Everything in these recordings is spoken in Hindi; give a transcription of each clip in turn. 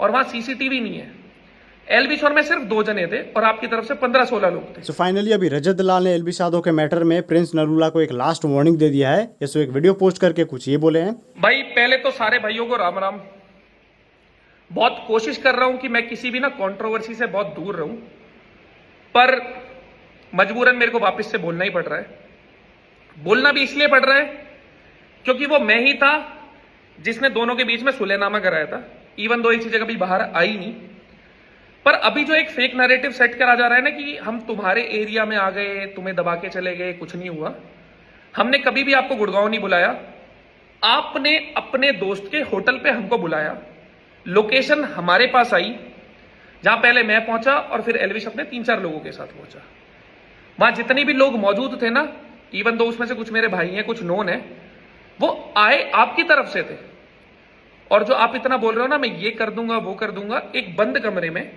और वहां सीसीटीवी नहीं है। एलवी शोर में सिर्फ 2 जने थे और आपकी तरफ से 15-16 लोग थे। सो फाइनली अभी रजत दलाल ने एलवी साधो के मैटर में प्रिंस नरूला को एक लास्ट वार्निंग दे दिया है। ये एक वीडियो पोस्ट करके कुछ ये बोले हैं। भाई पहले तो सारे भाइयों को राम राम। बहुत कोशिश कर रहा हूं कि मैं किसी भी ना कंट्रोवर्सी से बहुत दूर रहूं, पर मजबूरन मेरे को वापस से बोलना ही पड़ रहा है। बोलना भी इसलिए पड़ रहा है क्योंकि वो मैं ही था जिसने दोनों के बीच में सुलहनामा कराया था। इवन दो एक चीजें कभी बाहर आई नहीं, पर अभी जो एक फेक नैरेटिव सेट करा जा रहा है ना कि हम तुम्हारे एरिया में आ गए, तुम्हें दबा के चले गए, कुछ नहीं हुआ। हमने कभी भी आपको गुड़गांव नहीं बुलाया। आपने अपने दोस्त के होटल पे हमको बुलाया, लोकेशन हमारे पास आई, जहां पहले मैं पहुंचा और फिर एलविश अपने 3-4 लोगों के साथ पहुंचा। वहां जितने भी लोग मौजूद थे ना, इवन दो उसमें से कुछ मेरे भाई हैं, कुछ नोन है, वो आए आपकी तरफ से थे। और जो आप इतना बोल रहे हो ना मैं ये कर दूंगा वो कर दूंगा, एक बंद कमरे में,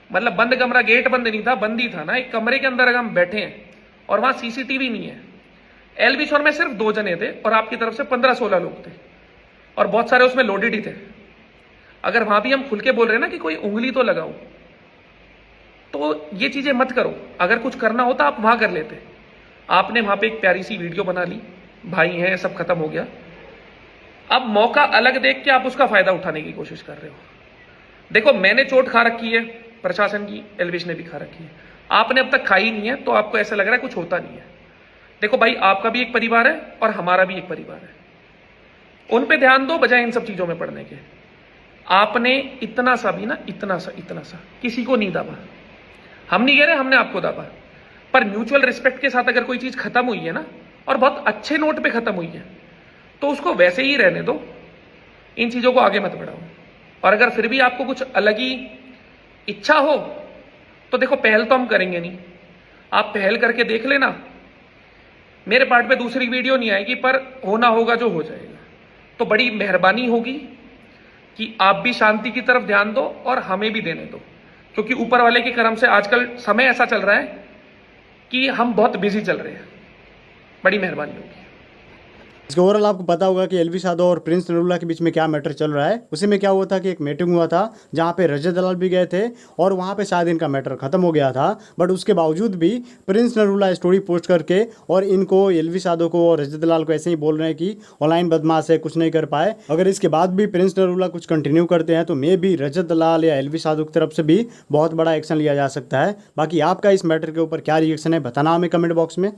मतलब बंद कमरा, गेट बंद नहीं था, बंद ही था ना, एक कमरे के अंदर हम बैठे हैं और वहां सीसीटीवी नहीं है। एलवी शोर में सिर्फ 2 जने थे और आपकी तरफ से 15-16 लोग थे और बहुत सारे उसमें लोडेड ही थे। अगर वहां भी हम खुल के बोल रहे हैं ना कि कोई उंगली तो लगाओ, तो ये चीजें मत करो। अगर कुछ करना होता आप वहां कर लेते। आपने वहां पे एक प्यारी सी वीडियो बना ली, भाई हैं, सब खत्म हो गया। अब मौका अलग देख के आप उसका फायदा उठाने की कोशिश कर रहे हो। देखो मैंने चोट खा रखी है प्रशासन की, एलविश ने भी खा रखी है, आपने अब तक खाई नहीं है, तो आपको ऐसा लग रहा है कुछ होता नहीं है। देखो भाई, आपका भी एक परिवार है और हमारा भी एक परिवार है, उन पे ध्यान दो बजाय इन सब चीजों में पड़ने के। आपने इतना सा भी ना, इतना सा किसी को नहीं दाबा। हम नहीं कह रहे हमने आपको दाबा, पर म्यूचुअल रिस्पेक्ट के साथ अगर कोई चीज खत्म हुई है ना, और बहुत अच्छे नोट पे खत्म हुई है, तो उसको वैसे ही रहने दो, इन चीजों को आगे मत बढ़ाओ। और अगर फिर भी आपको कुछ अलग ही इच्छा हो तो देखो, पहल तो हम करेंगे नहीं, आप पहल करके देख लेना। मेरे पार्ट पे दूसरी वीडियो नहीं आएगी, पर होना होगा जो हो जाएगा। तो बड़ी मेहरबानी होगी कि आप भी शांति की तरफ ध्यान दो और हमें भी देने दो, क्योंकि ऊपर वाले के करम से आजकल समय ऐसा चल रहा है कि हम बहुत बिजी चल रहे हैं। बड़ी मेहरबानी होगी। इसके ओवरऑल आपको पता होगा कि एलवी साधो और प्रिंस नरूला के बीच में क्या मैटर चल रहा है। उसी में क्या हुआ था कि एक मीटिंग हुआ था जहां पे रजत दलाल भी गए थे और वहां पे शायद इनका मैटर खत्म हो गया था। बट उसके बावजूद भी प्रिंस नरूला स्टोरी पोस्ट करके और इनको, एलवी साधो को और रजत दलाल को ऐसे ही बोल रहे हैं कि ऑनलाइन बदमाश है, कुछ नहीं कर पाए। अगर इसके बाद भी प्रिंस नरूला कुछ कंटिन्यू करते हैं तो मे भी रजत दलाल या एलवी साधो की तरफ से भी बहुत बड़ा एक्शन लिया जा सकता है। बाकी आपका इस मैटर के ऊपर क्या रिएक्शन है बताना हमें कमेंट बॉक्स में।